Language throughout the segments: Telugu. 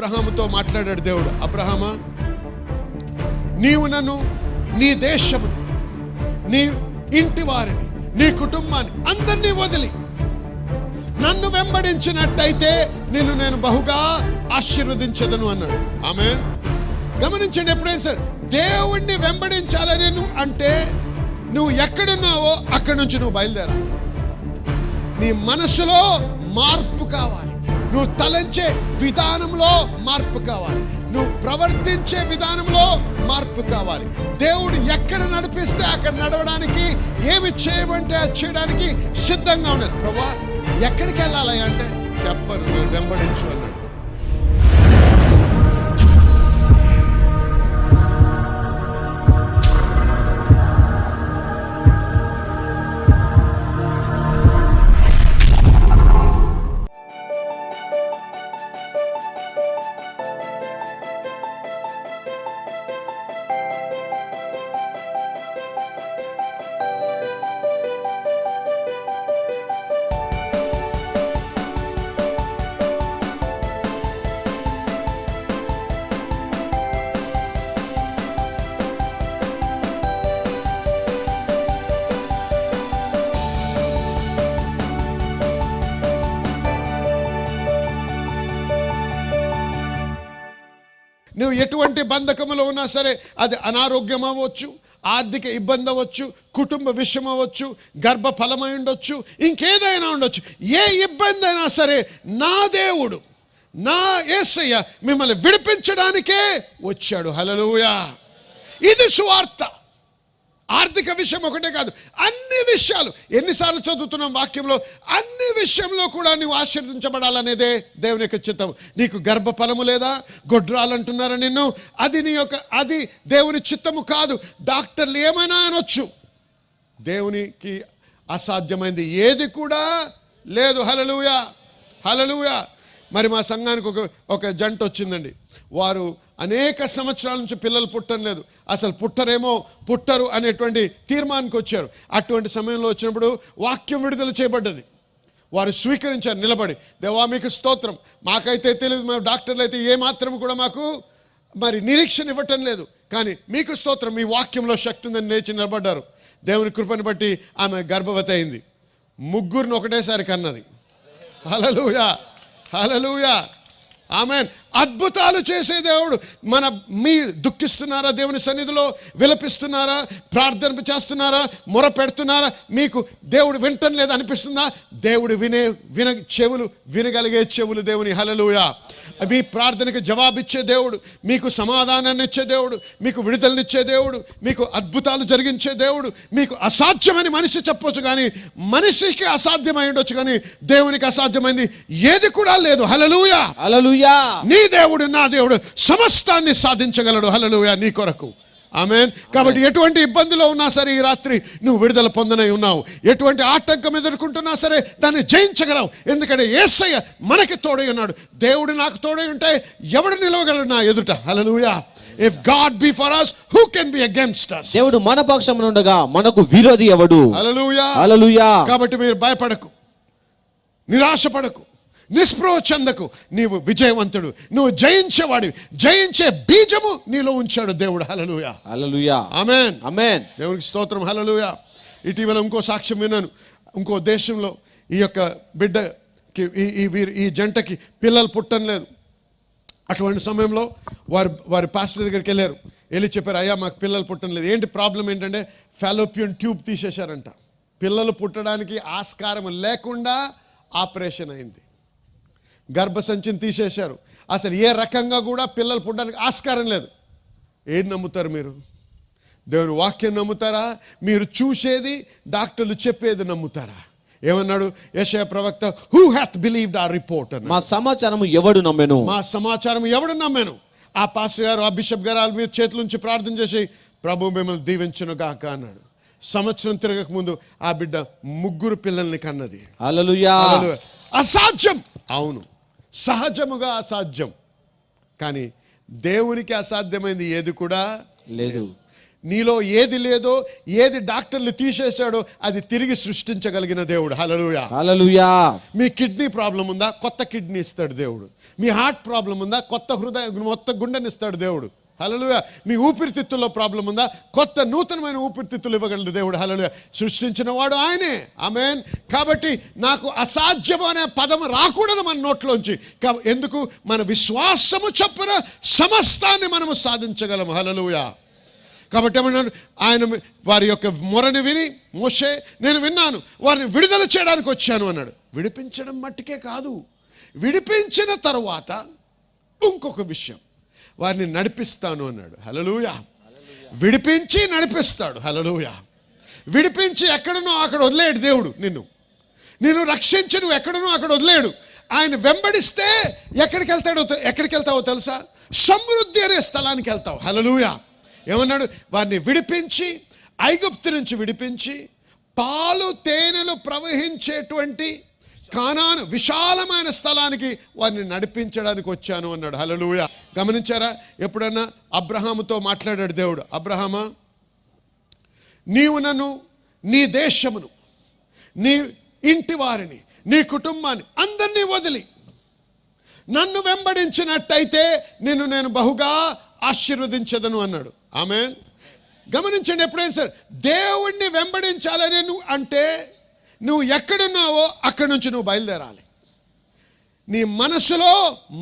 అబ్రహాముతో మాట్లాడాడు దేవుడు. అబ్రహామా, నీవు నన్ను, నీ దేశమును, నీ ఇంటి వారిని, నీ కుటుంబాన్ని అందరినీ వదిలి నన్ను వెంబడించినట్టయితే నేను బహుగా ఆశీర్వదించదను అన్నాడు. ఆమేన్. గమనించండి, ఎప్పుడైనా సరే దేవుణ్ణి వెంబడించాలని అంటే నువ్వు ఎక్కడున్నావో అక్కడి నుంచి నువ్వు బయలుదేరాలి. నీ మనసులో మార్పు కావాలి, నువ్వు తలంచే విధానంలో మార్పు కావాలి, నువ్వు ప్రవర్తించే విధానంలో మార్పు కావాలి. దేవుడు ఎక్కడ నడిపిస్తే అక్కడ నడవడానికి, ఏమి చేయమంటే అది చేయడానికి సిద్ధంగా ఉన్నాడు. ప్రభువా ఎక్కడికి వెళ్ళాలి అంటే చెప్పను, నేను వెంబడించు అన్నాడు. నువ్వు ఎటువంటి బంధకములో ఉన్నా సరే, అది అనారోగ్యం అవ్వచ్చు, ఆర్థిక ఇబ్బంది అవ్వచ్చు, కుటుంబ విషయం అవ్వచ్చు, గర్భఫలమై ఉండొచ్చు, ఇంకేదైనా ఉండొచ్చు. ఏ ఇబ్బంది అయినా సరే నా దేవుడు, నా యేసయ్య మిమ్మల్ని విడిపించడానికే వచ్చాడు. హల్లెలూయా. ఇది సువార్త. ఆర్థిక విషయం ఒకటే కాదు, అన్ని విషయాలు. ఎన్నిసార్లు చదువుతున్నాం వాక్యంలో, అన్ని విషయంలో కూడా నువ్వు ఆశీర్వదించబడాలనేదే దేవుని యొక్క చిత్తం. నీకు గర్భఫలము లేదా, గొడ్రాలంటున్నారా నిన్ను, అది దేవుని చిత్తము కాదు. డాక్టర్లు ఏమైనా అనొచ్చు, దేవునికి అసాధ్యమైంది ఏది కూడా లేదు. హల్లెలూయా, హల్లెలూయా. మరి మా సంఘానికి ఒక జంట వచ్చిందండి. వారు అనేక సంవత్సరాల నుంచి పిల్లలు పుట్టలేదు, అసలు పుట్టరు అనేటువంటి తీర్మానానికి వచ్చారు. అటువంటి సమయంలో వచ్చినప్పుడు వాక్యం విడుదల చేయబడ్డది. వారు స్వీకరించారు నిలబడి. దేవా మీకు స్తోత్రం, మాకైతే తెలియదు, మేము డాక్టర్లు అయితే ఏమాత్రం కూడా మాకు మరి నిరీక్షణ ఇవ్వటం లేదు, కానీ మీకు స్తోత్రం, మీ వాక్యంలో శక్తి ఉందని లేచి నిలబడ్డారు. దేవుని కృపను బట్టి ఆమె గర్భవతి అయింది. ముగ్గురిని ఒకటేసారి కన్నది. హల్లెలూయా, హల్లెలూయా, ఆమేన్. అద్భుతాలు చేసే దేవుడు. మీరు దుఃఖిస్తున్నారా, దేవుని సన్నిధిలో విలపిస్తున్నారా, ప్రార్థన చేస్తున్నారా, మొర పెడుతున్నారా, మీకు దేవుడు వింటం లేదు అనిపిస్తుందా? దేవుడు వినగలిగే చెవులు దేవుని. హల్లెలూయా. మీ ప్రార్థనకి జవాబిచ్చే దేవుడు, మీకు సమాధానాన్ని ఇచ్చే దేవుడు, మీకు విడుదలనిచ్చే దేవుడు, మీకు అద్భుతాలు జరిగించే దేవుడు. మీకు అసాధ్యమని మనిషి చెప్పొచ్చు, కానీ మనిషికి అసాధ్యమై ఉండొచ్చు, కానీ దేవునికి అసాధ్యమైంది ఏది కూడా లేదు. హల్లెలూయా, హల్లెలూయా. నీ దేవుడు, నా దేవుడు సమస్తాన్ని సాధించగలడు. హల్లెలూయా, నీ కొరకు. ఆమేన్. కాబట్టి ఎటువంటి ఇబ్బందిలో ఉన్నా సరే ఈ రాత్రి నువ్వు విడుదల పొందనై ఉన్నావు. ఎటువంటి ఆటంకం ఎదుర్కొంటున్నా సరే దాన్ని జయించగలవు, ఎందుకంటే యేసయ్య మనకి తోడై ఉన్నాడు. దేవుడు నాకు తోడై ఉంటే ఎవడు నిలవగలడు నా ఎదుట? హల్లెలూయా. If God be for us, who can be against us? దేవుడు మన పక్షమున ఉండగా మనకు విరోధి ఎవడు? హల్లెలూయా, హల్లెలూయా. కాబట్టి మీరు భయపడకు, నిరాశపడకు, నిస్పృహ చెందకు. నీవు విజయవంతుడు, నువ్వు జయించేవాడివి. జయించే బీజము నీలో ఉంచాడు దేవుడు. హల్లెలూయా, హల్లెలూయా. ఆమేన్, ఆమేన్. దేవునికి స్తోత్రం. హల్లెలూయా. ఇటీవల ఇంకో సాక్ష్యం విన్నాను. ఇంకో దేశంలో ఈ యొక్క బిడ్డకి, ఈ జంటకి పిల్లలు పుట్టం లేదు. అటువంటి సమయంలో వారి పాస్టర్ దగ్గరికి వెళ్ళి చెప్పారు, అయ్యా మాకు పిల్లలు పుట్టం లేదు. ఏంటి ప్రాబ్లం ఏంటంటే ఫాలోపియన్ ట్యూబ్ తీసేశారంట. పిల్లలు పుట్టడానికి ఆస్కారం లేకుండా ఆపరేషన్ అయింది. గర్భసంచిని తీసేశారు. అసలు ఏ రకంగా కూడా పిల్లలు పుట్టడానికి ఆస్కారం లేదు. ఏం నమ్ముతారు మీరు? దేవుని వాక్యం నమ్ముతారా? మీరు చూసేది, డాక్టర్లు చెప్పేది నమ్ముతారా? ఏమన్నాడు యెషయా ప్రవక్త, who hath believed our report అన్నాడు. మా సమాచారం ఎవడు నమ్మెను? మా సమాచారం ఎవడు నమ్మెను? ఆ పాస్టర్ గారు, ఆ బిషప్ గారు వాళ్ళ మీద చేతులుంచి ప్రార్థన చేసి, ప్రభు మిమ్మల్ని దీవించును గాక అన్నాడు. సంవత్సరం తిరగక ముందు ఆ బిడ్డ 3 పిల్లల్ని కన్నది. హల్లెలూయా. అసాధ్యం, అవును, సహజముగా అసాధ్యం, కానీ దేవునికి అసాధ్యమైంది ఏది కూడా లేదు. నీలో ఏది లేదో, ఏది డాక్టర్లు తీసేశాడో అది తిరిగి సృష్టించగలిగిన దేవుడు. హల్లెలూయా. హల్లెలూయా. మీ కిడ్నీ ప్రాబ్లం ఉందా, కొత్త కిడ్నీ ఇస్తాడు దేవుడు. మీ హార్ట్ ప్రాబ్లం ఉందా, కొత్త గుండెని ఇస్తాడు దేవుడు. హల్లెలూయా. మీ ఊపిరితిత్తుల్లో ప్రాబ్లం ఉందా, కొత్త నూతనమైన ఊపిరితిత్తులు ఇవ్వగలడు దేవుడు. హల్లెలూయా. సృష్టించిన వాడు ఆయనే. ఆమేన్. కాబట్టి నాకు అసాధ్యం అనే పదం రాకూడదు మన నోట్లోంచి. ఎందుకు? మన విశ్వాసము చొప్పున సమస్తాన్ని మనము సాధించగలము. హల్లెలూయా. కాబట్టి ఏమన్నాడు ఆయన, వారి యొక్క మొరని విని మోషే నేను విన్నాను, వారిని విడుదల చేయడానికి వచ్చాను అన్నాడు. విడిపించడం మట్టుకే కాదు, విడిపించిన తరువాత ఇంకొక విషయం, వారిని నడిపిస్తాను అన్నాడు. హల్లెలూయా. విడిపించి నడిపిస్తాడు. హల్లెలూయా. విడిపించి ఎక్కడనో అక్కడ వదిలేడు దేవుడు. నిన్ను రక్షించి నువ్వు ఎక్కడనో అక్కడ వదిలేడు. ఆయన వెంబడిస్తే ఎక్కడికి వెళ్తావో తెలుసా? సమృద్ధి అనే స్థలానికి వెళ్తావు. హల్లెలూయా. ఏమన్నాడు? వారిని విడిపించి, ఐగుప్తు నుంచి విడిపించి, పాలు తేనెలు ప్రవహించేటువంటి కానాను విశాలమైన స్థలానికి వారిని నడిపించడానికి వచ్చాను అన్నాడు. హల్లెలూయా. గమనించారా? ఎప్పుడన్నా అబ్రహాముతో మాట్లాడాడు దేవుడు, అబ్రహామా, నీవు నన్ను, నీ దేశమును, నీ ఇంటి వారిని, నీ కుటుంబాన్ని అందరినీ వదిలి నన్ను వెంబడించినట్టయితే నేను బహుగా ఆశీర్వదించదను అన్నాడు. ఆమేన్. గమనించండి, ఎప్పుడైనా సరే దేవుణ్ణి వెంబడించాలని అంటే నువ్వు ఎక్కడున్నావో అక్కడి నుంచి నువ్వు బయలుదేరాలి. నీ మనసులో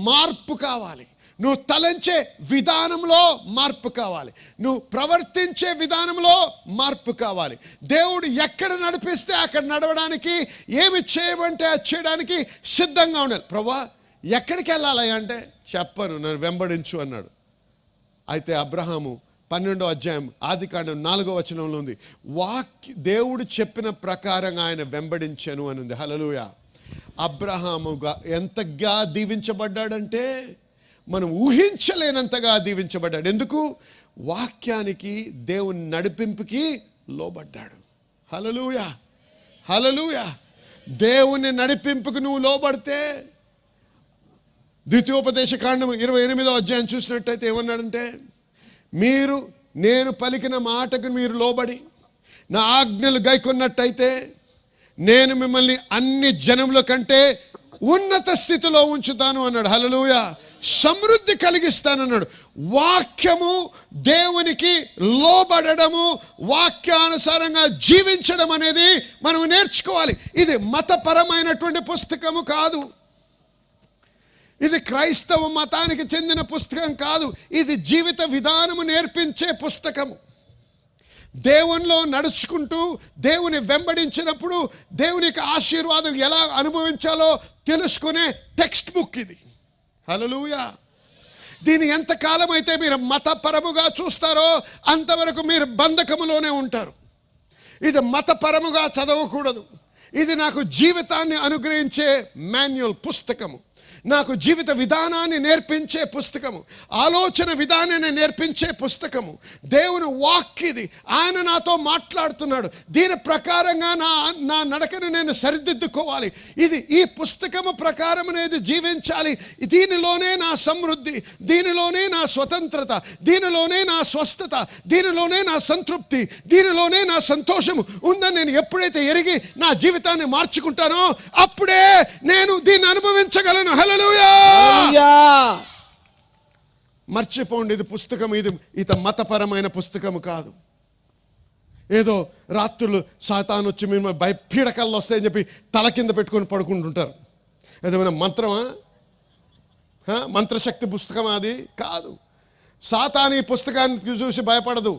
మార్పు కావాలి, నువ్వు తలంచే విధానంలో మార్పు కావాలి, నువ్వు ప్రవర్తించే విధానంలో మార్పు కావాలి. దేవుడు ఎక్కడ నడిపిస్తే అక్కడ నడవడానికి, ఏమి చేయమంటే అది చేయడానికి సిద్ధంగా ఉండాలి. ప్రభువా ఎక్కడికి వెళ్ళాలి అంటే చెప్పను, నన్ను వెంబడించు అన్నాడు. అయితే అబ్రహాము 12వ అధ్యాయం ఆదికాండం 4వ వచనంలో ఉంది, దేవుడు చెప్పిన ప్రకారంగా ఆయన వెంబడించాను అని ఉంది. హల్లెలూయా. అబ్రహాముగా ఎంతగా దీవించబడ్డాడంటే మనం ఊహించలేనంతగా దీవించబడ్డాడు. ఎందుకు? వాక్యానికి, దేవుని నడిపింపుకి లోబడ్డాడు. హల్లెలూయా. హల్లెలూయా. దేవుని నడిపింపుకు నువ్వు లోబడితే, ద్వితీయోపదేశ కాండం 28వ అధ్యాయం చూసినట్టయితే ఏమన్నాడంటే, నేను పలికిన మాటకు మీరు లోబడి నా ఆజ్ఞలు గైకొన్నట్టయితే నేను మిమ్మల్ని అన్ని జనముల కంటే ఉన్నత స్థితిలో ఉంచుతాను అన్నాడు. హల్లెలూయా. సమృద్ధి కలిగిస్తానన్నాడు. వాక్యము, దేవునికి లోబడము, వాక్యానుసారంగా జీవించడం అనేది మనం నేర్చుకోవాలి. ఇది మతపరమైనటువంటి పుస్తకము కాదు, ఇది క్రైస్తవ మతానికి చెందిన పుస్తకం కాదు, ఇది జీవిత విధానము నేర్పించే పుస్తకము. దేవునిలో నడుచుకుంటూ దేవుని వెంబడించినప్పుడు దేవుని యొక్క ఆశీర్వాదం ఎలా అనుభవించాలో తెలుసుకునే టెక్స్ట్ బుక్ ఇది. హల్లెలూయా. దీన్ని ఎంతకాలం అయితే మీరు మతపరముగా చూస్తారో అంతవరకు మీరు బంధకములోనే ఉంటారు. ఇది మతపరముగా చదవకూడదు. ఇది నాకు జీవితాన్ని అనుగ్రహించే మాన్యువల్ పుస్తకము, నాకు జీవిత విధానాన్ని నేర్పించే పుస్తకము, ఆలోచన విధానాన్ని నేర్పించే పుస్తకము. దేవుని వాక్ ఇది. ఆయన నాతో మాట్లాడుతున్నాడు. దీని ప్రకారంగా నా నడకను నేను సరిదిద్దుకోవాలి. ఈ పుస్తకము ప్రకారం అనేది జీవించాలి. దీనిలోనే నా సమృద్ధి, దీనిలోనే నా స్వతంత్రత, దీనిలోనే నా స్వస్థత, దీనిలోనే నా సంతృప్తి, దీనిలోనే నా సంతోషము ఉందని నేను ఎప్పుడైతే ఎరిగి నా జీవితాన్ని మార్చుకుంటానో అప్పుడే నేను దీన్ని అనుభవించగలను. హల్లెలూయా. మర్చిపోండి, ఇది పుస్తకం, ఇది మతపరమైన పుస్తకము కాదు. ఏదో రాత్రులు సాతాను వచ్చి మేము పీడకల్లో వస్తాయని చెప్పి తల కింద పెట్టుకొని పడుకుంటుంటారు. ఏదేమైనా మంత్రమా? మంత్రశక్తి పుస్తకమా? అది కాదు. సాతాను ఈ పుస్తకాన్ని చూసి భయపడదు.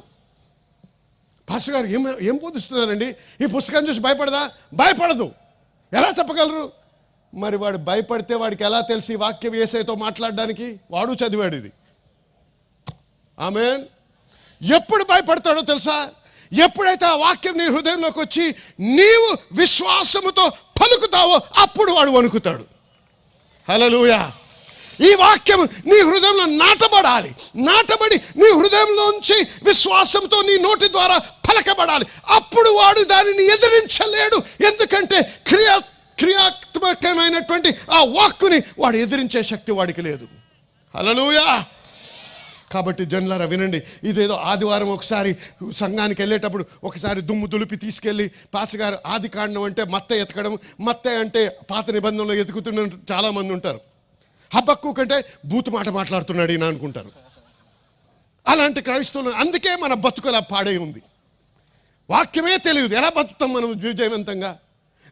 పాస్టర్ గారు ఏం బోధిస్తున్నారండి? ఈ పుస్తకాన్ని చూసి భయపడదా? భయపడదు. ఎలా చెప్పగలరు? మరి వాడు భయపడితే వాడికి ఎలా తెలిసి వాక్యం యేసయ్యతో మాట్లాడడానికి? వాడు చదివాడు ఇది. ఆమేన్. ఎప్పుడు భయపడతాడో తెలుసా? ఎప్పుడైతే ఆ వాక్యం నీ హృదయంలోకి వచ్చి నీవు విశ్వాసముతో పలుకుతావో అప్పుడు వాడు వణుకుతాడు. హల్లెలూయా. ఈ వాక్యం నీ హృదయంలో నాటబడాలి. నాటబడి నీ హృదయంలోంచి విశ్వాసంతో నీ నోటి ద్వారా పలకబడాలి. అప్పుడు వాడు దానిని ఎదిరించలేడు. ఎందుకంటే క్రియాత్మకమైనటువంటి ఆ వాక్కుని వాడు ఎదిరించే శక్తి వాడికి లేదు. హల్లెలూయా. కాబట్టి జనులారా వినండి, ఇదేదో ఆదివారం ఒకసారి సంఘానికి వెళ్ళేటప్పుడు ఒకసారి దుమ్ము దులిపి తీసుకెళ్ళి పాసగారు ఆది కాండం అంటే మత్త ఎతకడం, మత్త అంటే పాత నిబంధనలో ఎతుకుతున్న చాలామంది ఉంటారు. హబక్కూకు అంటే బూతు మాట మాట్లాడుతున్నాడు ఈయన అనుకుంటారు. అలాంటి క్రైస్తవులు, అందుకే మన బతుకులా పాడే ఉంది. వాక్యమే తెలియదు, ఎలా బతుకుతాం మనం విజయవంతంగా?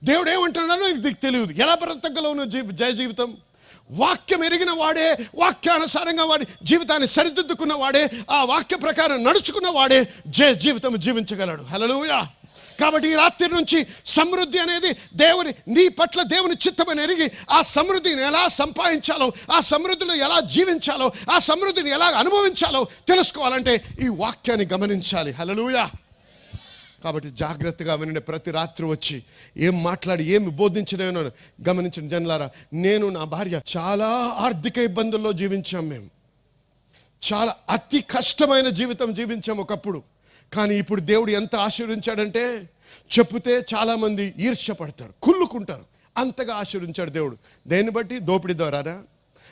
దేవుడు ఏమంటున్నాడో నీకు తెలియదు, ఎలా బ్రతకగలవు జయ జీవితం? వాక్యం ఎరిగిన వాడే, వాక్యానుసారంగా వాడి జీవితాన్ని సరిదిద్దుకున్న వాడే, ఆ వాక్య ప్రకారం నడుచుకున్న వాడే జయ జీవితం జీవించగలడు. హల్లెలూయా. కాబట్టి ఈ రాత్రి నుంచి సమృద్ధి అనేది నీ పట్ల దేవుని చిత్తమని ఎరిగి ఆ సమృద్ధిని ఎలా సంపాదించాలో, ఆ సమృద్ధిలో ఎలా జీవించాలో, ఆ సమృద్ధిని ఎలా అనుభవించాలో తెలుసుకోవాలంటే ఈ వాక్యాన్ని గమనించాలి. హల్లెలూయా. కాబట్టి జాగ్రత్తగా వినండి. ప్రతి రాత్రి వచ్చి ఏం మాట్లాడి ఏమి బోధించలేనో గమనించిన జనులారా, నేను నా భార్య చాలా ఆర్థిక ఇబ్బందుల్లో జీవించాం. మేము చాలా అతి కష్టమైన జీవితం జీవించాం ఒకప్పుడు. కానీ ఇప్పుడు దేవుడు ఎంత ఆశీర్వించాడంటే చెప్తే చాలామంది ఈర్ష్యపడతారు, కుళ్ళుకుంటారు. అంతగా ఆశీర్వించాడు దేవుడు. దేన్ని బట్టి? దోపిడీ ద్వారానా,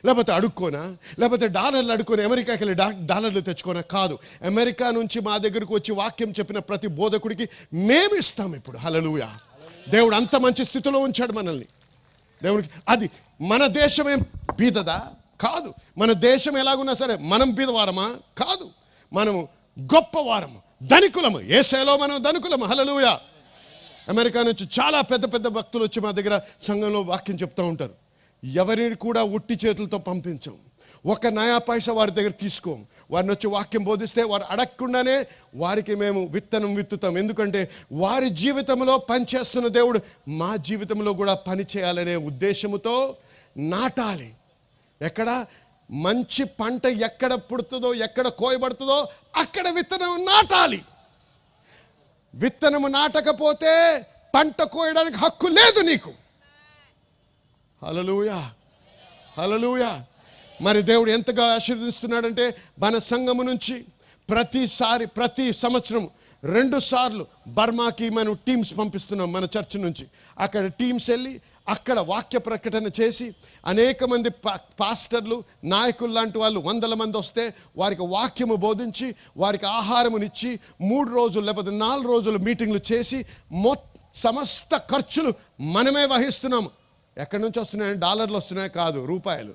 లేకపోతే అడుక్కోనా, లేకపోతే డాలర్లు అడుక్కొని అమెరికాకి వెళ్ళి డాలర్లు తెచ్చుకోనా? కాదు. అమెరికా నుంచి మా దగ్గరకు వచ్చి వాక్యం చెప్పిన ప్రతి బోధకుడికి మేము ఇస్తాం ఇప్పుడు. హల్లెలూయా. దేవుడు అంత మంచి స్థితిలో ఉంచాడు మనల్ని. దేవుడికి అది మన దేశమేం బీదదా? కాదు. మన దేశం ఎలాగున్నా సరే మనం బీదవారమా? కాదు. మనము గొప్పవారము, ధనికులము. యేసేలో మనం ధనికులము. హల్లెలూయా. అమెరికా నుంచి చాలా పెద్ద పెద్ద భక్తులు వచ్చి మా దగ్గర సంఘంలో వాక్యం చెప్తూ ఉంటారు. ఎవరిని కూడా ఉట్టి చేతులతో పంపించం, ఒక నయా పైసా వారి దగ్గర తీసుకోం. వారిని వచ్చి వాక్యం బోధిస్తే వారు అడగకుండానే వారికి మేము విత్తనం విత్తుతాం. ఎందుకంటే వారి జీవితంలో పనిచేస్తున్న దేవుడు మా జీవితంలో కూడా పని చేయాలనే ఉద్దేశముతో నాటాలి. ఎక్కడ మంచి పంట ఎక్కడ పుడుతుందో, ఎక్కడ కోయబడుతుందో అక్కడ విత్తనం నాటాలి. విత్తనము నాటకపోతే పంట కోయడానికి హక్కు లేదు నీకు. హల్లెలూయా. హల్లెలూయా. మరి దేవుడు ఎంతగా ఆశీర్వదిస్తున్నాడంటే మన సంఘము నుంచి ప్రతి సంవత్సరం 2 సార్లు బర్మాకి మనం టీమ్స్ పంపిస్తున్నాం. మన చర్చ్ నుంచి అక్కడ టీమ్స్ వెళ్ళి అక్కడ వాక్య ప్రకటన చేసి అనేక మంది పాస్టర్లు, నాయకులు లాంటి వాళ్ళు 100 మంది వస్తే వారికి వాక్యము బోధించి వారికి ఆహారమునిచ్చి 3 రోజులు లేకపోతే 4 రోజులు మీటింగ్లు చేసి సమస్త ఖర్చులు మనమే వహిస్తున్నాము. ఎక్కడి నుంచి వస్తున్నాయని? డాలర్లు వస్తున్నాయి కాదు, రూపాయలు.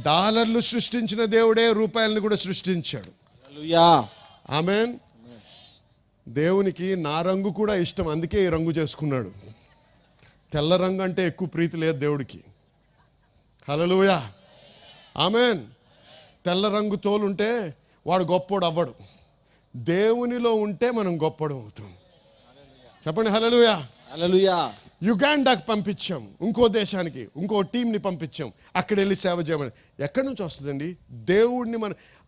డాలర్లు సృష్టించిన దేవుడే రూపాయలను కూడా సృష్టించాడు. హల్లెలూయా. ఆమేన్. దేవునికి నా రంగు కూడా ఇష్టం, అందుకే ఈ రంగు చేసుకున్నాడు. తెల్ల రంగు అంటే ఎక్కువ ప్రీతి లేదు దేవుడికి. హల్లెలూయా. ఆమేన్. తెల్ల రంగు తోలుంటే వాడు గొప్పోడు అవ్వడు. దేవునిలో ఉంటే మనం గొప్పడు అవుతాం. చెప్పండి హల్లెలూయా. హల్లెలూయా. యుగాండాకి పంపించాం, ఇంకో దేశానికి ఇంకో టీంని పంపించాం. అక్కడ వెళ్ళి సేవ చేయమని. ఎక్కడి నుంచి వస్తుందండి? దేవుడిని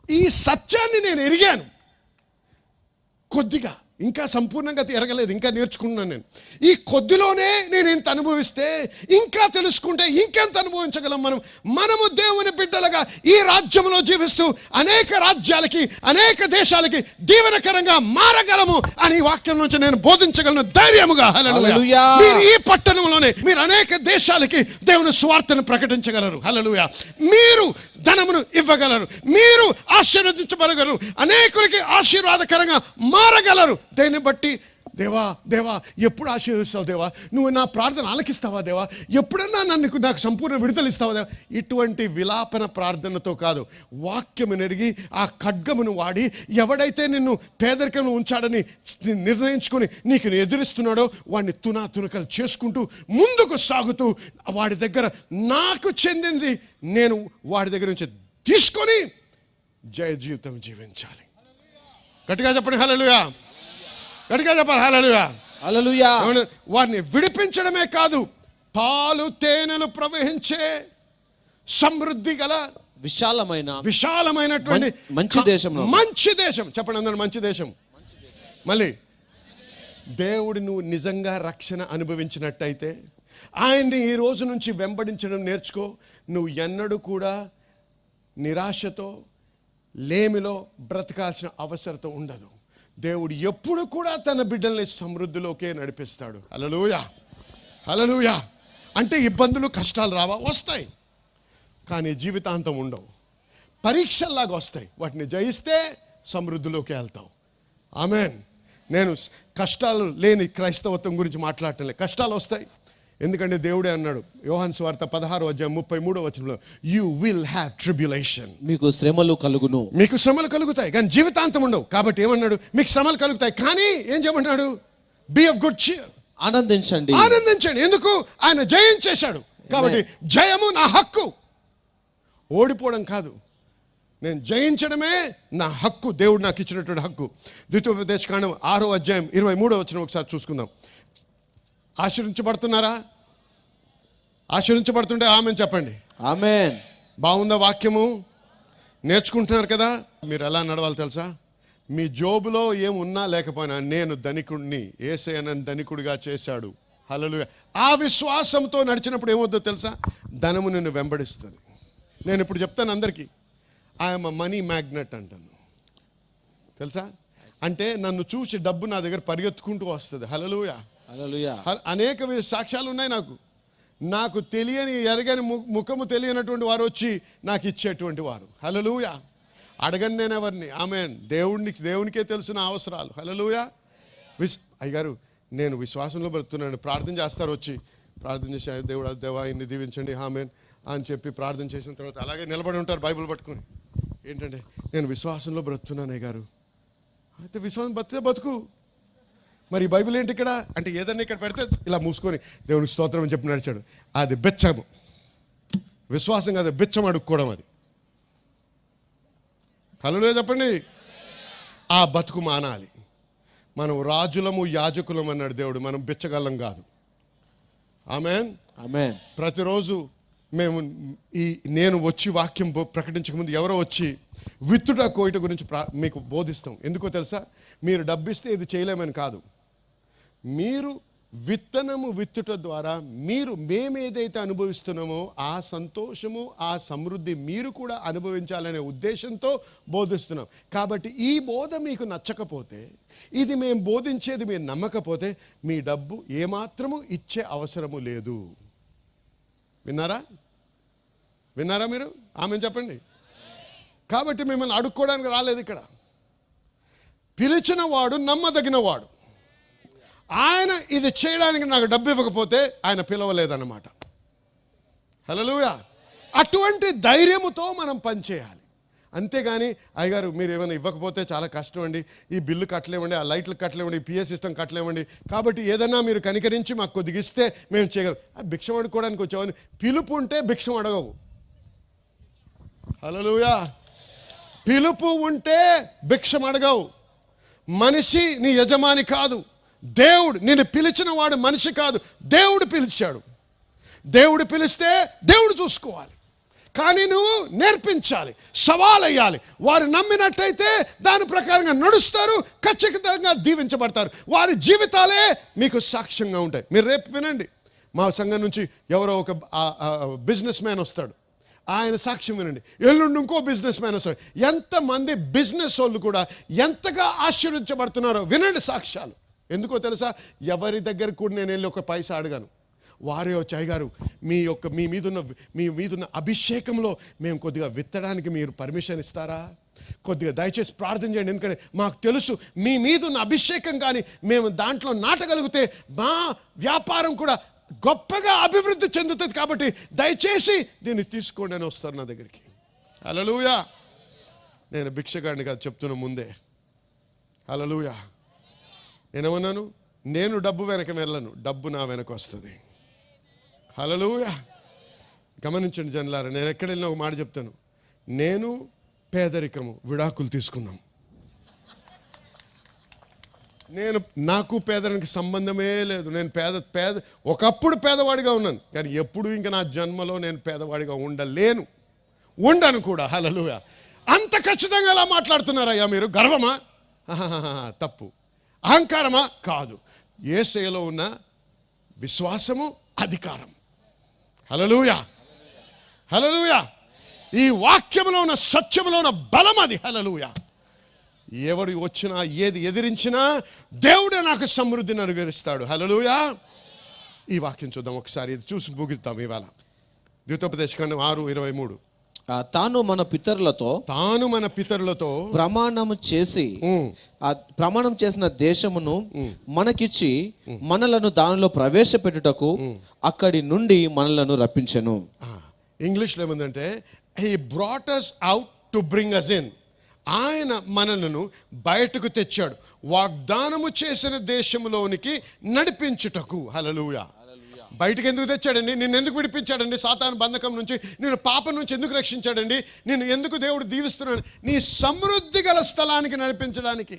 ఈ సత్యాన్ని నేను ఎరిగాను కొద్దిగా, ఇంకా సంపూర్ణంగా ఎరగలేదు, ఇంకా నేర్చుకున్నాను నేను. ఈ కొద్దిలోనే నేను ఎంత అనుభవిస్తే ఇంకా తెలుసుకుంటే ఇంకెంత అనుభవించగలం మనము దేవుని బిడ్డలుగా ఈ రాజ్యంలో జీవిస్తూ అనేక రాజ్యాలకి, అనేక దేశాలకి దీవెనకరంగా మారగలము అని వాక్యం నుంచి నేను బోధించగలను ధైర్యముగా. హల్లెలూయా. మీరు ఈ పట్టణంలోనే మీరు అనేక దేశాలకి దేవుని సువార్తను ప్రకటించగలరు. హల్లెలూయా. మీరు ధనమును ఇవ్వగలరు, మీరు ఆశీర్వదించబడగలరు, అనేకులకి ఆశీర్వాదకరంగా మారగలరు. దేన్ని బట్టి? దేవా దేవా ఎప్పుడు ఆశీర్వదిస్తావు దేవా, నువ్వు నా ప్రార్థన ఆలకిస్తావా దేవా, ఎప్పుడన్నా నాకు సంపూర్ణ విడుదల ఇస్తావా దేవా. ఇటువంటి విలాపన ప్రార్థనతో కాదు, వాక్యము నెరిగి ఆ ఖడ్గమును వాడి ఎవడైతే నిన్ను పేదరికంలో ఉంచాడని నిర్ణయించుకొని నీకు ఎదురిస్తున్నాడో వాడిని తునకలు చేసుకుంటూ ముందుకు సాగుతూ వాడి దగ్గర నాకు చెందింది నేను వాడి దగ్గర నుంచి తీసుకొని జయ జీవితం జీవించాలి. గట్టిగా చెప్పండి హల్లెలూయా. గట్టిగా చెప్పాలి హల్లెలూయా. హల్లెలూయా. వారిని విడిపించడమే కాదు, పాలు తేనెలు ప్రవహించే సమృద్ధి గల విశాలమైనటువంటి మంచి దేశం. చెప్పండి అందరూ, మంచి దేశం. మళ్ళీ దేవుడు నువ్వు నిజంగా రక్షణ అనుభవించినట్టయితే ఆయన్ని ఈ రోజు నుంచి వెంబడించడం నేర్చుకో. నువ్వు ఎన్నడూ కూడా నిరాశతో లేమిలో బ్రతకాల్సిన అవసరత ఉండదు. దేవుడు ఎప్పుడు కూడా తన బిడ్డల్ని సమృద్ధిలోకే నడిపిస్తాడు. హల్లెలూయా. హల్లెలూయా. అంటే ఇబ్బందులు కష్టాలు రావా? వస్తాయి, కానీ జీవితాంతం ఉండవు. పరీక్షల్లాగా వస్తాయి. వాటిని జయిస్తే సమృద్ధిలోకి వెళ్తావు. ఆమెన్. నేను కష్టాలు లేని క్రైస్తవత్వం గురించి మాట్లాడటం లేదు. కష్టాలు వస్తాయి, ఎందుకంటే దేవుడే అన్నాడు యోహాను సువార్త 16:33 యు విల్ హ్యావ్ ట్రిబ్యులేషన్. మీకు శ్రమలు కలుగును. మీకు శ్రమలు కలుగుతాయి కానీ జీవితాంతం ఉండవు. కాబట్టి ఏమన్నాడు? మీకు శ్రమలు కలుగుతాయి కానీ ఏం చేయమన్నాడు? Be of good cheer. ఆనందించండి. ఆనందించండి. ఎందుకు? ఆయన జయించేశాడు కాబట్టి జయము నా హక్కు, ఓడిపోవడం కాదు. నేను జయించడమే నా హక్కు, దేవుడు నాకు ఇచ్చినటువంటి హక్కు. ద్వితీయోపదేశకాండం 6:23 ఒకసారి చూసుకుందాం. ఆశీర్వించబడుతున్నారా? ఆశీర్వించబడుతుంటే ఆమెన్ చెప్పండి. ఆమేన్. బాగుందా వాక్యము? నేర్చుకుంటున్నారు కదా? మీరు ఎలా నడవాలి తెలుసా? మీ జోబులో ఏమున్నా లేకపోయినా నేను ధనికుడిని, యేసయ్య నన్ను ధనికుడిగా చేశాడు. హల్లెలూయా. ఆ విశ్వాసంతో నడిచినప్పుడు ఏమవుతుందో తెలుసా? ధనము నిన్ను వెంబడిస్తుంది. నేను ఇప్పుడు చెప్తాను అందరికీ, ఐఎమ్ అ మనీ మ్యాగ్నెట్ అంటాను. తెలుసా? అంటే నన్ను చూసి డబ్బు నా దగ్గర పరిగెత్తుకుంటూ వస్తుంది. హల్లెలూయా. హల్లెలూయా. అనేక సాక్ష్యాలు ఉన్నాయి నాకు తెలియని ఎరగని ముఖము తెలియనటువంటి వారు వచ్చి నాకు ఇచ్చేటువంటి వారు. హల్లెలూయా. అడగను నేను ఎవరిని. ఆమేన్. దేవునికే తెలుసు నా అవసరాలు. హల్లెలూయా. అయ్యగారు నేను విశ్వాసంలో బ్రతుకుతున్నాను, ప్రార్థన చేస్తారు, వచ్చి ప్రార్థన చేసి దేవుడు దేవా ఇన్ని దీవించండి ఆమేన్ అని చెప్పి ప్రార్థన చేసిన తర్వాత అలాగే నిలబడి ఉంటారు బైబిల్ పట్టుకొని. ఏంటంటే నేను విశ్వాసంలో బ్రతుకుతున్నాను అయ్యగారు. అయితే విశ్వాసం బతుకు. మరి బైబిల్ ఏంటి ఇక్కడ అంటే ఏదన్నా ఇక్కడ పెడితే ఇలా మూసుకొని దేవునికి స్తోత్రం అని చెప్పి నడిచాడు. అది బిచ్చము. విశ్వాసం కాదు, బిచ్చం అడుక్కోవడం అది. హల్లెలూయా చెప్పండి. ఆ బతుకు మానాలి. మనం రాజులము యాజకులం అన్నాడు దేవుడు, మనం బిచ్చగలం కాదు. ఆమేన్. ఆమేన్. ప్రతిరోజు నేను వచ్చి వాక్యం ప్రకటించక ముందు ఎవరో వచ్చి విత్తుట కోయిట గురించి మీకు బోధిస్తాం. ఎందుకో తెలుసా? మీరు డబ్బిస్తే ఇది చేయలేమని కాదు. మీరు విత్తనము విత్తుట ద్వారా మేమేదైతే అనుభవిస్తున్నామో ఆ సంతోషము ఆ సమృద్ధి మీరు కూడా అనుభవించాలనే ఉద్దేశంతో బోధిస్తున్నాం. కాబట్టి ఈ బోధ మీకు నచ్చకపోతే, ఇది మేము బోధించేది మీరు నమ్మకపోతే మీ డబ్బు ఏమాత్రము ఇచ్చే అవసరము లేదు. విన్నారా మీరు? ఆమె చెప్పండి. కాబట్టి మిమ్మల్ని అడుక్కోవడానికి రాలేదు ఇక్కడ. పిలిచిన వాడు నమ్మదగిన వాడు. ఆయన ఇది చేయడానికి నాకు డబ్బు ఇవ్వకపోతే ఆయన పిలవలేదన్నమాట. హల్లెలూయా. అటువంటి ధైర్యముతో మనం పనిచేయాలి. అంతేగాని అయ్యగారు మీరు ఏమైనా ఇవ్వకపోతే చాలా కష్టం అండి, ఈ బిల్లు కట్టలేమండి, ఆ లైట్లు కట్టలేమండి, పిఏ సిస్టమ్ కట్టలేమండి, కాబట్టి ఏదన్నా మీరు కనికరించి మాకు కొద్దిగా ఇస్తే మేము చేయగలం. భిక్షం అడుక్కోవడానికి వచ్చామని పిలుపు ఉంటే భిక్షం అడగవు. హల్లెలూయా. పిలుపు ఉంటే భిక్షం అడగవు. మనిషి నీ యజమాని కాదు. దేవుడు నిన్ను పిలిచిన వాడు మనిషి కాదు, దేవుడు పిలిచాడు. దేవుడు పిలిస్తే దేవుడు చూసుకోవాలి. కానీ నువ్వు నేర్పించాలి, సవాల్ అయ్యాలి. వారు నమ్మినట్టయితే దాని ప్రకారంగా నడుస్తారు, ఖచ్చితంగా దీవించబడతారు. వారి జీవితాలే మీకు సాక్ష్యంగా ఉంటాయి. మీరు రేపు వినండి, మా సంఘం నుంచి ఎవరో ఒక బిజినెస్ మ్యాన్ వస్తాడు, ఆయన సాక్ష్యం వినండి. ఎల్లుండి ఇంకో బిజినెస్ మ్యాన్ వస్తాడు. ఎంతమంది బిజినెస్ వాళ్ళు కూడా ఎంతగా ఆశీర్వించబడుతున్నారో వినండి సాక్ష్యాలు. ఎందుకో తెలుసా? ఎవరి దగ్గర కూడా నేను వెళ్ళి ఒక పైసా అడగాను. వారే వచ్చి అయ్యగారు మీ మీదున్న అభిషేకంలో మేము కొద్దిగా విత్తడానికి మీరు పర్మిషన్ ఇస్తారా? కొద్దిగా దయచేసి ప్రార్థన చేయండి. ఎందుకంటే మాకు తెలుసు మీ మీదున్న అభిషేకం కానీ మేము దాంట్లో నాటగలిగితే మా వ్యాపారం కూడా గొప్పగా అభివృద్ధి చెందుతుంది. కాబట్టి దయచేసి దీన్ని తీసుకోండి అని వస్తారు నా దగ్గరికి. హల్లెలూయా. నేను భిక్షగాడిని కాదు చెప్తున్నా ముందే. హల్లెలూయా. నేనేమన్నాను? నేను డబ్బు వెనక వెళ్ళను, డబ్బు నా వెనక వస్తుంది. హల్లెలూయా. గమనించండి జనులారా, నేను ఎక్కడ వెళ్ళినా ఒక మాట చెప్తాను. నేను పేదరికము విడాకులు తీసుకున్నాం. నాకు పేదరికి సంబంధమే లేదు. నేను ఒకప్పుడు పేదవాడిగా ఉన్నాను, కానీ ఎప్పుడు ఇంకా నా జన్మలో నేను పేదవాడిగా ఉండను కూడా. హల్లెలూయా. అంత ఖచ్చితంగా ఎలా మాట్లాడుతున్నారయ్యా మీరు? గర్వమా? తప్పు. అహంకారమా? కాదు. యేసయ్యలో ఉన్న విశ్వాసము, అధికారం. హల్లెలూయా. హల్లెలూయా. ఈ వాక్యంలో ఉన్న సత్యంలో ఉన్న బలం అది. హల్లెలూయా. ఎవరు వచ్చినా ఏది ఎదిరించినా దేవుడే నాకు సమృద్ధిని అనుగ్రహిస్తాడు. హల్లెలూయా. ఈ వాక్యం చూద్దాం ఒకసారి, ఇది చూసి ముగిద్దాం ఇవాళ. ద్వితోపదేశకాండం 6:23. తాను మన పితరులతో ప్రమాణము చేసి ఆ ప్రమాణం చేసిన దేశమును మనకిచ్చి మనలను దానిలో ప్రవేశపెట్టుటకు అక్కడి నుండి మనలను రప్పించెను. ఇంగ్లీష్లో ఏముందంటే he brought us out to bring us in. ఆయన మనలను బయటకు తెచ్చాడు వాగ్దానము చేసిన దేశంలోనికి నడిపించుటకు. హల్లెలూయా. బయటకు ఎందుకు తెచ్చాడండి? నిన్ను ఎందుకు విడిపించాడండి సాతాను బంధకం నుంచి? నేను పాపం నుంచి ఎందుకు రక్షించాడండి? నేను ఎందుకు దేవుడు దీవిస్తున్నాడు? నీ సమృద్ధి గల స్థలానికి నడిపించడానికి.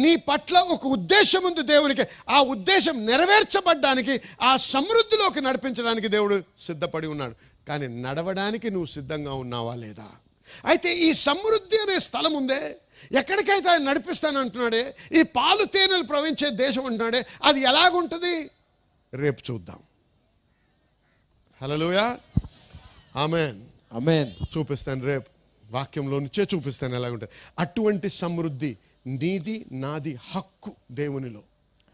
నీ పట్ల ఒక ఉద్దేశం ఉంది దేవునికి. ఆ ఉద్దేశం నెరవేర్చబడ్డానికి, ఆ సమృద్ధిలోకి నడిపించడానికి దేవుడు సిద్ధపడి ఉన్నాడు. కానీ నడవడానికి నువ్వు సిద్ధంగా ఉన్నావా లేదా? అయితే ఈ సమృద్ధి అనే స్థలం ఉందే, ఎక్కడికైతే ఆయన నడిపిస్తానంటున్నాడే, ఈ పాలు తేనెలు ప్రవహించే దేశం అంటున్నాడే, అది ఎలాగుంటుంది రేపు చూద్దాం. హల్లెలూయా. ఆమేన్. ఆమేన్. చూపిస్తాను రేపు, వాక్యంలో నుంచే చూపిస్తాను ఎలాగుంటుంది. అటువంటి సమృద్ధి నీది నాది, హక్కు దేవునిలో.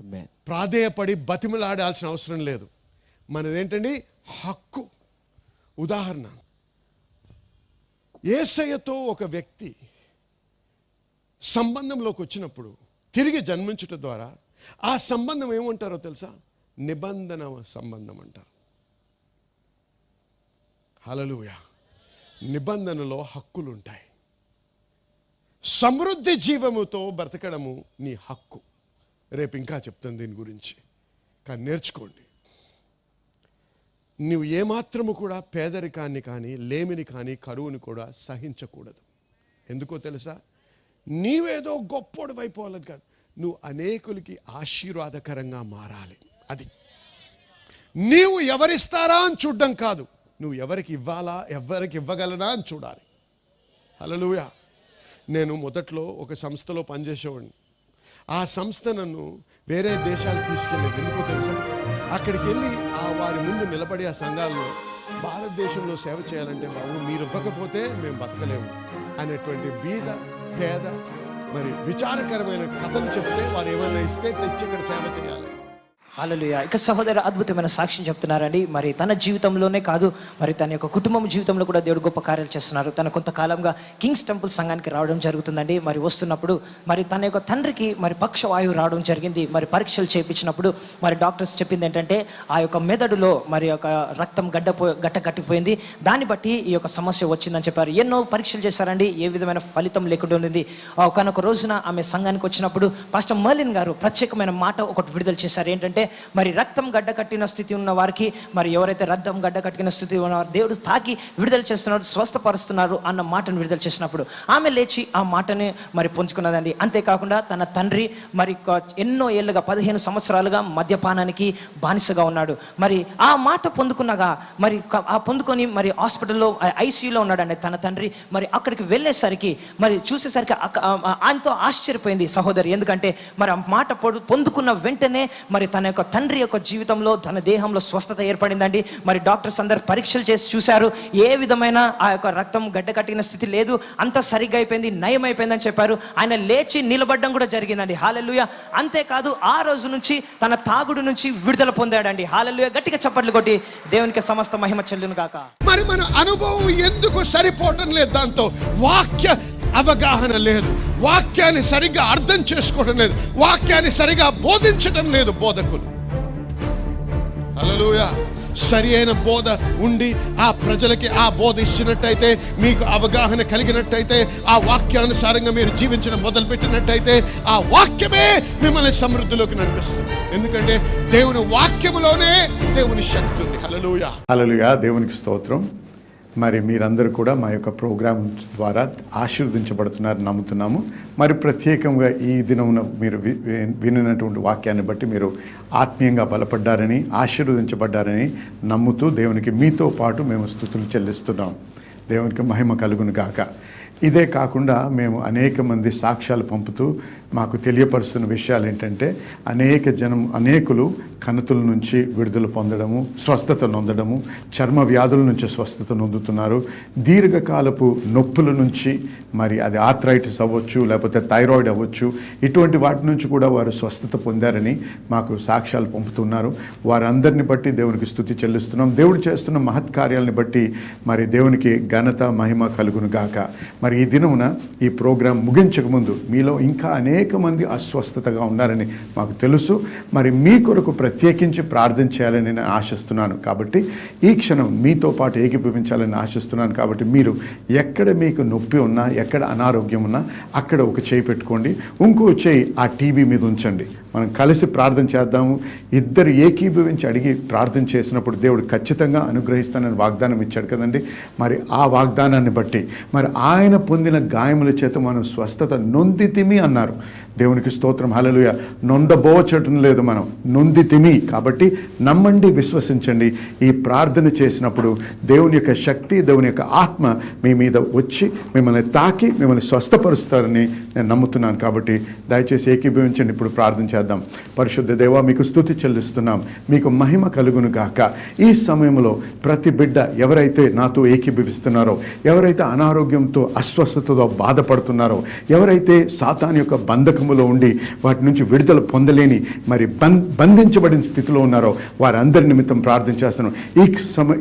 ఆమేన్. ప్రాధేయపడి బతిమలాడాల్సిన అవసరం లేదు. మనదేంటండి? హక్కు. ఉదాహరణ, యేసయ్యతో ఒక వ్యక్తి సంబంధంలోకి వచ్చినప్పుడు, తిరిగి జన్మించుట ద్వారా ఆ సంబంధం ఏమంటారో తెలుసా? నిబంధన సంబంధం అంటారు. హల్లెలూయా. నిబంధనలో హక్కులు ఉంటాయి. సమృద్ధి జీవముతో బ్రతకడము నీ హక్కు. రేపు ఇంకా చెప్తాను దీని గురించి, కానీ నేర్చుకోండి. నువ్వు ఏమాత్రము కూడా పేదరికాన్ని కానీ, లేమిని కానీ, కరువుని కూడా సహించకూడదు. ఎందుకో తెలుసా? నీవేదో గొప్పోడు అయిపోవాలని కాదు, నువ్వు అనేకులకి ఆశీర్వాదకరంగా మారాలి. అది నీవు ఎవరిస్తారా అని చూడడం కాదు, నువ్వు ఎవరికి ఇవ్వాలా, ఎవరికి ఇవ్వగలనా అని చూడాలి. హల్లెలూయా. నేను మొదట్లో ఒక సంస్థలో పనిచేసేవాడిని. ఆ సంస్థ నన్ను వేరే దేశాలకు తీసుకెళ్ళేది. ఎందుకో తెలుసా? అక్కడికి వెళ్ళి వారి ముందు నిలబడి ఆ సంఘాల్లో, భారతదేశంలో సేవ చేయాలంటే బాబు మీరు ఇవ్వకపోతే మేము బతకలేము అనేటువంటి బీద పేద మరి విచారకరమైన కథలు చెప్తే, వారు ఏమైనా ఇస్తే తెచ్చి ఇక్కడ సేవ చేయాలి. హల్లెలూయా. ఇక సహోదరు అద్భుతమైన సాక్ష్యం చెప్తున్నారండి. మరి తన జీవితంలోనే కాదు, మరి తన యొక్క కుటుంబం జీవితంలో కూడా దేవుడు గొప్ప కార్యాలు చేస్తున్నారు. తన కొంతకాలంగా కింగ్స్ టెంపుల్ సంఘానికి రావడం జరుగుతుందండి. మరి వస్తున్నప్పుడు మరి తన యొక్క తండ్రికి మరి పక్షవాయువు రావడం జరిగింది. మరి పరీక్షలు చేయించినప్పుడు మరి డాక్టర్స్ చెప్పింది ఏంటంటే, ఆ యొక్క మెదడులో మరి ఒక రక్తం గడ్డ కట్టిపోయింది, దాన్ని బట్టి ఈ యొక్క సమస్య వచ్చిందని చెప్పారు. ఎన్నో పరీక్షలు చేశారండి, ఏ విధమైన ఫలితం లేకుండా ఉంది. ఒకనొక రోజున ఆమె సంఘానికి వచ్చినప్పుడు పాస్టర్ మర్లిన్ గారు ప్రత్యేకమైన మాట ఒకటి విడుదల చేశారు. ఏంటంటే, మరి రక్తం గడ్డ కట్టిన స్థితి ఉన్న వారికి, మరి ఎవరైతే రక్తం గడ్డ కట్టిన స్థితి ఉన్నవారు దేవుడు తాకి విడుదల చేస్తున్నారు, స్వస్థపరుస్తున్నారు అన్న మాటను విడుదల చేసినప్పుడు ఆమె లేచి ఆ మాటని మరి పుంజుకున్నదండి. అంతేకాకుండా తన తండ్రి మరి ఎన్నో ఏళ్ళుగా 15 సంవత్సరాలుగా మద్యపానానికి బానిసగా ఉన్నాడు. మరి ఆ మాట పొందుకున్నగా మరి ఆ పొందుకొని మరి హాస్పిటల్లో ఐసీయూలో ఉన్నాడండి తన తండ్రి. మరి అక్కడికి వెళ్ళేసరికి మరి చూసేసరికి ఆయనతో ఆశ్చర్యపోయింది సహోదరి. ఎందుకంటే మరి ఆ మాట పొందుకున్న వెంటనే మరి తన యొక్క తండ్రి యొక్క జీవితంలో, తన దేహంలో స్వస్థత ఏర్పడిందండి. మరి డాక్టర్స్ అందరు పరీక్షలు చేసి చూశారు, ఏ విధమైన ఆ యొక్క రక్తం గడ్డ కట్టిన స్థితి లేదు, అంతా సరిగ్గా అయిపోయింది, నయం అయిపోయిందని చెప్పారు. ఆయన లేచి నిలబడడం కూడా జరిగిందండి. హల్లెలూయా. అంతేకాదు ఆ రోజు నుంచి తన తాగుడు నుంచి విడుదల పొందాడండి. హల్లెలూయా. గట్టిగా చప్పట్లు కొట్టి దేవునికి సమస్త మహిమ చెల్లును గాక. మరి మన అనుభవం ఎందుకు సరిపోవటం లేదు? దాంతో వాక్య అవగాహన లేదు, వాక్యాన్ని సరిగ్గా అర్థం చేసుకోవడం లేదు, వాక్యాన్ని సరిగా బోధించడం లేదు బోధకులు. హల్లెలూయా. సరి అయిన బోధ ఉండి ఆ ప్రజలకి ఆ బోధ ఇచ్చినట్టయితే, మీకు అవగాహన కలిగినట్టయితే, ఆ వాక్యానుసారంగా మీరు జీవించడం మొదలుపెట్టినట్టయితే, ఆ వాక్యమే మిమ్మల్ని సమృద్ధిలోకి నడిపిస్తుంది. ఎందుకంటే దేవుని వాక్యములోనే దేవుని శక్తి ఉంది. హల్లెలూయా. హల్లెలూయా. దేవునికి స్తోత్రం. మరి మీరందరూ కూడా మా యొక్క ప్రోగ్రాం ద్వారా ఆశీర్వదించబడుతున్నారు నమ్ముతున్నాము. మరి ప్రత్యేకంగా ఈ దినమున మీరు వినినటువంటి వాక్యాన్ని బట్టి మీరు ఆత్మీయంగా బలపడ్డారని, ఆశీర్వదించబడ్డారని నమ్ముతూ దేవునికి మీతో పాటు మేము స్తుతులు చెల్లిస్తున్నాం. దేవునికి మహిమ కలుగును గాక. ఇదే కాకుండా మేము అనేక మంది సాక్ష్యాలు పంపుతూ మాకు తెలియపరుస్తున్న విషయాలు ఏంటంటే, అనేకులు కణుతుల నుంచి విడుదల పొందడము, స్వస్థత నొందడము, చర్మ వ్యాధుల నుంచి స్వస్థత నొందుతున్నారు, దీర్ఘకాలపు నొప్పుల నుంచి, మరి అది ఆర్థరైటిస్ అవ్వచ్చు, లేకపోతే థైరాయిడ్ అవ్వచ్చు, ఇటువంటి వాటి నుంచి కూడా వారు స్వస్థత పొందారని మాకు సాక్ష్యాలు పంపుతున్నారు. వారందరిని బట్టి దేవునికి స్తుతి చెల్లిస్తున్నాం. దేవుడు చేస్తున్న మహత్కార్యాలను బట్టి మరి దేవునికి ఘనత మహిమ కలుగును గాక. మరి ఈ దినమున ఈ ప్రోగ్రాం ముగించక ముందు మీలో ఇంకా అనేక మంది అస్వస్థతగా ఉన్నారని మాకు తెలుసు. మరి మీ కొరకు ప్రత్యేకించి ప్రార్థన చేయాలని నేను ఆశిస్తున్నాను. కాబట్టి ఈ క్షణం మీతో పాటు ఏకీభవించాలని ఆశిస్తున్నాను. కాబట్టి మీరు ఎక్కడ మీకు నొప్పి ఉన్నా, ఎక్కడ అనారోగ్యం ఉన్నా అక్కడ ఒక చేయి పెట్టుకోండి, ఇంకో చేయి ఆ టీవీ మీద ఉంచండి. మనం కలిసి ప్రార్థన చేద్దాము. ఇద్దరు ఏకీభవించి అడిగి ప్రార్థన చేసినప్పుడు దేవుడు ఖచ్చితంగా అనుగ్రహిస్తానని వాగ్దానం ఇచ్చాడు కదండి. మరి ఆ వాగ్దానాన్ని బట్టి మరి ఆయన పొందిన గాయముల చేత మనం స్వస్థత నొందితిమి అన్నారు. దేవునికి స్తోత్రం, హల్లెలూయా. నొందబోచటం లేదు, మనం నొందితిమి. కాబట్టి నమ్మండి, విశ్వసించండి. ఈ ప్రార్థన చేసినప్పుడు దేవుని యొక్క శక్తి, దేవుని యొక్క ఆత్మ మీ మీద వచ్చి మిమ్మల్ని తాకి మిమ్మల్ని స్వస్థపరుస్తారని నేను నమ్ముతున్నాను. కాబట్టి దయచేసి ఏకీభవించండి. ఇప్పుడు ప్రార్థన చేద్దాం. పరిశుద్ధ దేవా, మీకు స్తుతి చెల్లిస్తున్నాం, మీకు మహిమ కలుగును గాక. ఈ సమయంలో ప్రతి బిడ్డ ఎవరైతే నాతో ఏకీభవిస్తున్నారో, ఎవరైతే అనారోగ్యంతో అస్వస్థతతో బాధపడుతున్నారో, ఎవరైతే సాతాను యొక్క బంధకములో ఉండి వాటి నుంచి విడుదల పొందలేని మరి బంధించబడిన స్థితిలో ఉన్నారో వారందరి నిమిత్తం ప్రార్థన చేస్తున్నాం.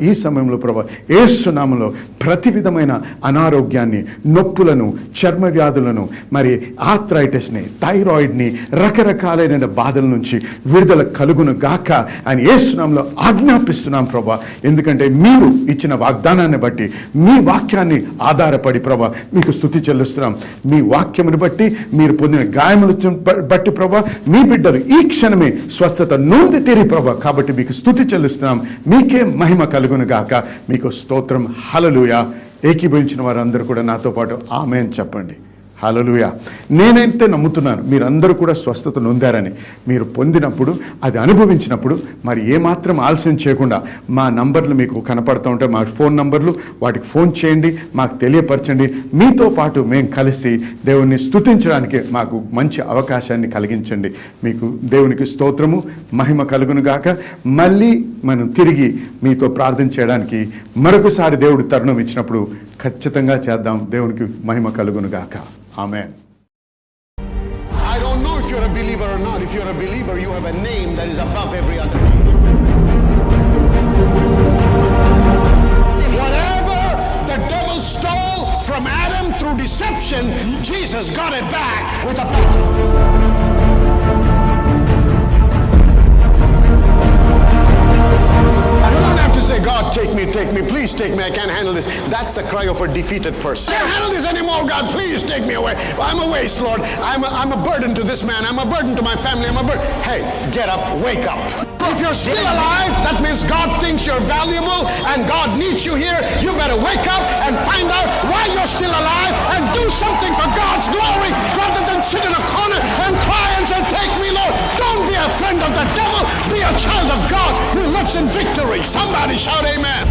ఈ సమయంలో ప్రభా యేసు నామములో ప్రతి విధమైన అనారోగ్యాన్ని, నొప్పులను, చర్మ వ్యాధులను, మరి ఆర్థరైటిస్ని, థైరాయిడ్ని, రకరకాలైన బాధల నుంచి విడుదల కలుగును గాక అని యేసు నామములో ఆజ్ఞాపిస్తున్నాం ప్రభా. ఎందుకంటే మీరు ఇచ్చిన వాగ్దానాన్ని బట్టి, మీ వాక్యాన్ని ఆధారపడి ప్రభా మీకు స్తుతి చెల్లిస్తున్నాం. మీ వాక్యమును బట్టి, మీరు పొందిన గాయములు బట్టి ప్రభా మీ బిడ్డలు ఈ క్షణమే స్వస్థత నొంది తీరి ప్రభా. కాబట్టి మీకు స్తుతి చెల్లిస్తున్నాం. మీకే మహిమ కలుగును గాక. మీకు స్తోత్రం, హల్లెలూయా. ఏకీభవించిన వారందరూ కూడా నాతో పాటు ఆమేన్ చెప్పండి. హల్లెలూయా. నేనైతే నమ్ముతున్నాను మీరందరూ కూడా స్వస్థత నొందారని. మీరు పొందినప్పుడు, అది అనుభవించినప్పుడు మరి ఏమాత్రం ఆలస్యం చేయకుండా మా నంబర్లు మీకు కనపడుతూ ఉంటాయి, మా ఫోన్ నంబర్లు, వాటికి ఫోన్ చేయండి, మాకు తెలియపరచండి. మీతో పాటు మేము కలిసి దేవుణ్ణి స్తుతించడానికి మాకు మంచి అవకాశాన్ని కలిగించండి. మీకు దేవునికి స్తోత్రము, మహిమ కలుగును గాక. మళ్ళీ మనం తిరిగి మీతో ప్రార్థన చేయడానికి మరొకసారి దేవుడు తరుణం ఇచ్చినప్పుడు ఖచ్చితంగా చేద్దాం. దేవునికి మహిమ కలుగును గాక. Amen. I don't know if you're a believer or not. If you're a believer, you have a name that is above every other name. Whatever the devil stole from Adam through deception, Jesus got it back with a power. Say, God, take me, please take me, I can't handle this. That's the cry of a defeated person. I can't handle this anymore, God, please take me away. I'm a waste, Lord. I'm a burden to this man. I'm a burden to my family. I'm a burden. Hey, get up, wake up. If you're still alive, that means God thinks you're valuable and God needs you here. You better wake up and find out why you're still alive and do something for God's glory rather than sit in a corner and cry and say, take me, Lord. Don't be a friend of the devil. Be a child of God who lives in victory. Somebody shout amen.